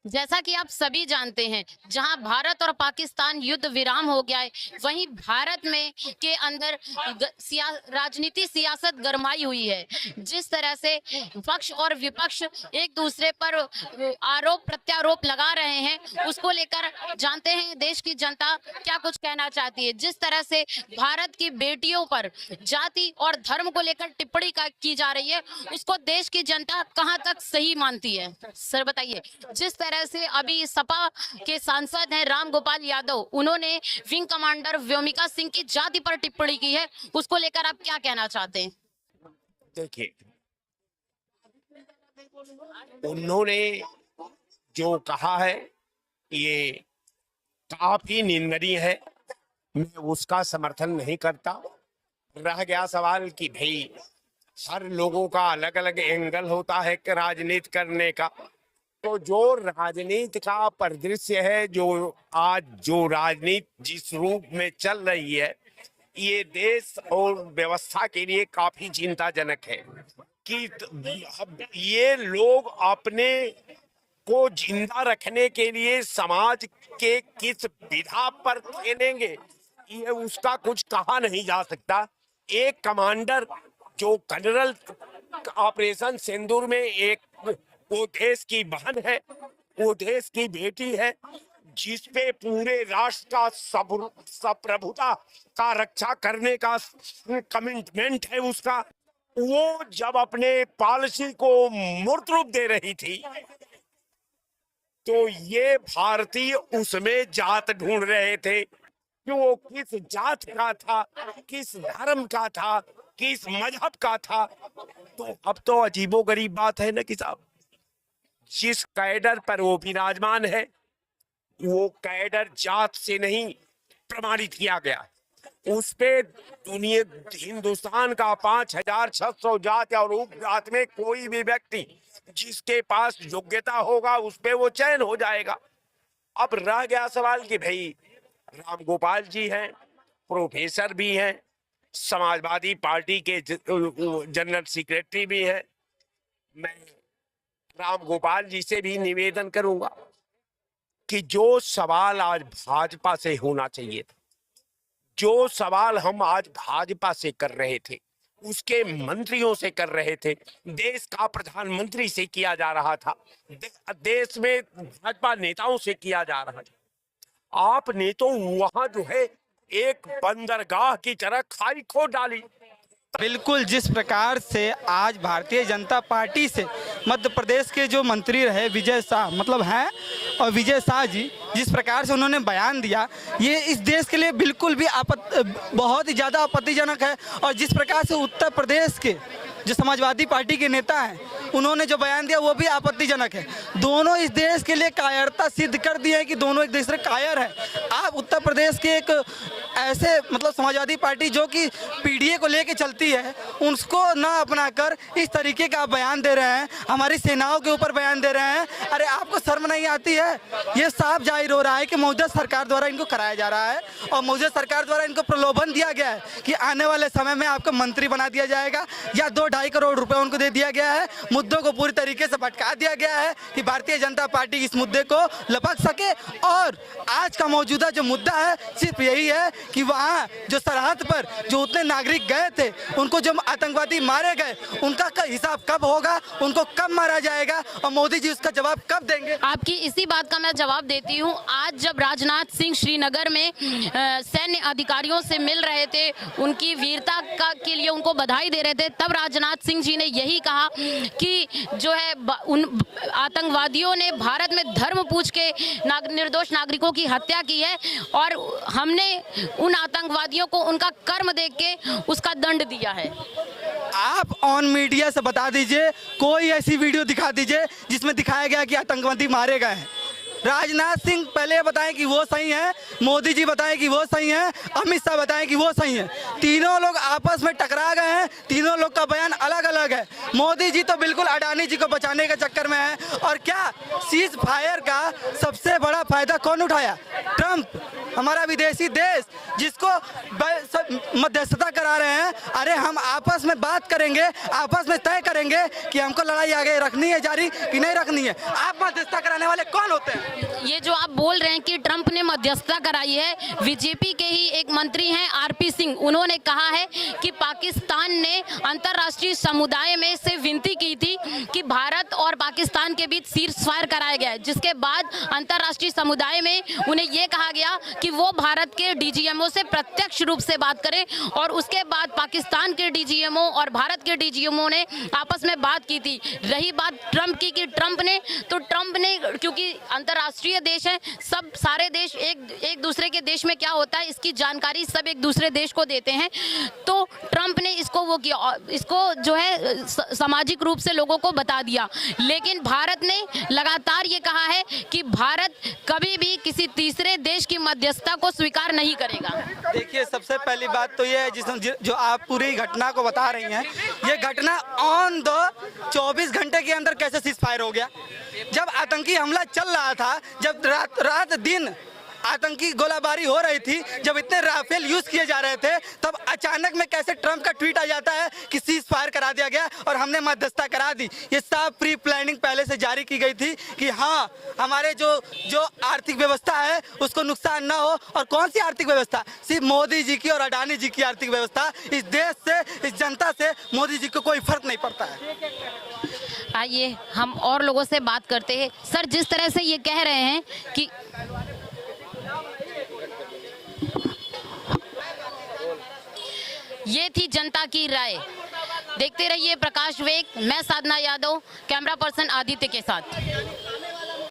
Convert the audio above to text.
जैसा कि आप सभी जानते हैं, जहां भारत और पाकिस्तान युद्ध विराम हो गया है, वहीं भारत में के अंदर राजनीति सियासत गरमाई हुई है। जिस तरह से पक्ष और विपक्ष एक दूसरे पर आरोप प्रत्यारोप लगा रहे हैं, उसको लेकर जानते हैं देश की जनता क्या कुछ कहना चाहती है। जिस तरह से भारत की बेटियों पर जाति और धर्म को लेकर टिप्पणी की जा रही है, उसको देश की जनता कहां तक सही मानती है? सर बताइए। जिस तरह से अभी सपा के सांसद हैं राम गोपाल यादव, उन्होंने विंग कमांडर व्योमिका सिंह की जाति पर टिप्पणी की है, उसको लेकर आप क्या कहना चाहते हैं? देखिए, उन्होंने जो कहा है ये काफी निंदनीय है। मैं उसका समर्थन नहीं करता। रह गया सवाल कि भाई हर लोगों का अलग अलग एंगल होता है कि राजनीति करने का। तो जो राजनीति का परिदृश्य है, जो आज जो राजनीति जिस रूप में चल रही है, ये देश और व्यवस्था के लिए काफी चिंताजनक है कि ये लोग अपने को जिंदा रखने के लिए समाज के किस विधा पर खेलेंगे, ये उसका कुछ कहा नहीं जा सकता। एक कमांडर जो जनरल ऑपरेशन सिंदूर में एक वो देश की बहन है, वो देश की बेटी है, जिसपे पूरे राष्ट्र का संप्रभुता का रक्षा करने का कमिटमेंट है उसका। वो जब अपने पॉलिसी को मूर्त रूप दे रही थी, तो ये भारतीय उसमें जात ढूंढ रहे थे कि वो किस जात का था, किस धर्म का था, किस मजहब का था। तो अब तो अजीबोगरीब बात है ना कि साहब, जिस कैडर पर वो विराजमान है, वो कैडर जात से नहीं प्रमाणित किया गया। उस पे दुनिया हिंदुस्तान का 5600 जात और उपजात में कोई भी व्यक्ति जिसके पास योग्यता होगा उस पे वो चयन हो जाएगा। अब रह गया सवाल कि भाई राम गोपाल जी हैं, प्रोफेसर भी हैं, समाजवादी पार्टी के जनरल सेक्रेटरी भी हैं। मैं राम गोपाल जी से भी निवेदन करूंगा कि जो सवाल आज भाजपा से होना चाहिए था, जो सवाल हम आज भाजपा से कर रहे थे, उसके मंत्रियों से कर रहे थे, देश का प्रधानमंत्री से किया जा रहा था, देश में भाजपा नेताओं से किया जा रहा था। आपने तो वहां जो है एक बंदरगाह की तरह खाई खोद डाली। बिल्कुल, जिस प्रकार से आज भारतीय जनता पार्टी से मध्य प्रदेश के जो मंत्री रहे विजय शाह मतलब हैं, और विजय शाह जी जिस प्रकार से उन्होंने बयान दिया, ये इस देश के लिए बिल्कुल भी बहुत ही ज़्यादा आपत्तिजनक है। और जिस प्रकार से उत्तर प्रदेश के जो समाजवादी पार्टी के नेता हैं, उन्होंने जो बयान दिया वो भी आपत्तिजनक है। दोनों इस देश के लिए कायरता सिद्ध कर दिए हैं कि दोनों एक दूसरे कायर हैं। आप उत्तर प्रदेश के एक ऐसे मतलब समाजवादी पार्टी जो कि पीडीए को लेके चलती है, उसको ना अपनाकर इस तरीके का बयान दे रहे हैं, हमारी सेनाओं के ऊपर बयान दे रहे हैं। अरे आपको शर्म नहीं आती है? ये साफ जाहिर हो रहा है कि मौजूदा सरकार द्वारा इनको कराया जा रहा है और मौजूदा सरकार द्वारा इनको प्रलोभन दिया गया है कि आने वाले समय में आपको मंत्री बना दिया जाएगा या 2-2.5 करोड़ रुपए उनको दे दिया गया है। मुद्दों को पूरी तरीके से भटका दिया गया है कि भारतीय जनता पार्टी इस मुद्दे को लपक सके। और आज का मौजूदा जो मुद्दा है सिर्फ यही है कि वहाँ जो सरहद पर जो उतने नागरिक गए थे, उनको जो आतंकवादी मारे गए, उनका हिसाब कब होगा, उनको कब मारा जाएगा और मोदी जी उसका जवाब कब देंगे? आपकी इसी बात का मैं जवाब देती हूँ। आज जब राजनाथ सिंह श्रीनगर में सैन्य अधिकारियों से मिल रहे थे, उनकी वीरता के लिए उनको बधाई दे रहे थे, तब राजनाथ सिंह जी ने यही कहा कि जो है उन आतंकवादियों ने भारत में धर्म पूछ के निर्दोष नागरिकों की हत्या की है और हमने उन आतंकवादियों को उनका कर्म देख के उसका दंड दिया है। आप ऑन मीडिया से बता दीजिए, कोई ऐसी वीडियो दिखा दीजिए जिसमें दिखाया गया कि आतंकवादी मारे गए हैं। राजनाथ सिंह पहले बताएं कि वो सही है, मोदी जी बताएं कि वो सही है, अमित शाह बताएं कि वो सही है। तीनों लोग आपस में टकरा गए हैं, तीनों लोग का बयान अलग अलग है। मोदी जी तो बिल्कुल अडानी जी को बचाने के चक्कर में है। और क्या सीज फायर का सबसे बड़ा फायदा कौन उठाया? ट्रंप, हमारा विदेशी देश, जिसको मध्यस्थता करा रहे हैं। अरे हम आपस में बात करेंगे, आपस में तय करेंगे कि हमको लड़ाई आगे रखनी है जारी कि नहीं रखनी है। आप मध्यस्थता कराने वाले कौन होते हैं? ये जो आप बोल रहे हैं कि ट्रंप ने मध्यस्थता कराई है, बीजेपी के ही एक मंत्री हैं आरपी सिंह, उन्होंने कहा है कि पाकिस्तान ने अंतर्राष्ट्रीय समुदाय में से विनती की थी कि भारत और पाकिस्तान के बीच सीज फायर कराया गया, जिसके बाद अंतर्राष्ट्रीय समुदाय में उन्हें यह कहा गया कि वो भारत के डीजीएमओ से प्रत्यक्ष रूप से बात करें। और उसके बाद पाकिस्तान के डीजीएमओ और भारत के डीजीएमओ ने आपस में बात की थी। रही बात ट्रंप की कि ट्रंप ने क्योंकि अंतर्राष्ट्रीय देश है, सब सारे देश एक दूसरे के देश में क्या होता है इसकी जानकारी सब एक दूसरे देश को देते हैं, तो ट्रंप ने इसको जो है सामाजिक रूप से लोगों को बता दिया। लेकिन भारत ने लगातार ये कहा है कि भारत कभी भी किसी तीसरे देश की मध्यस्थता को स्वीकार नहीं करेगा। देखिए, सबसे पहली बात तो ये है जो आप पूरी घटना को बता रही हैं, ये घटना ऑन द 24 घंटे के अंदर कैसे सीज फायर हो गया? जब आतंकी हमला चल रहा था, जब रात दिन आतंकी गोलाबारी हो रही थी, जब इतने राफेल यूज किए जा रहे थे, तब अचानक में कैसे ट्रंप का ट्वीट आ जाता है कि सीज फायर करा दिया गया और हमने मध्यस्थता करा दी। ये सब प्री प्लानिंग पहले से जारी की गई थी कि हाँ, हमारे जो आर्थिक व्यवस्था है उसको नुकसान ना हो। और कौन सी आर्थिक व्यवस्था? सिर्फ मोदी जी की और अडानी जी की आर्थिक व्यवस्था। इस देश से, इस जनता से मोदी जी को कोई फर्क नहीं पड़ता है। आइए हम और लोगों से बात करते हैं। सर, जिस तरह से ये कह रहे हैं कि ये थी जनता की राय। देखते रहिए प्रकाश वेग, मैं साधना यादव, कैमरा पर्सन आदित्य के साथ।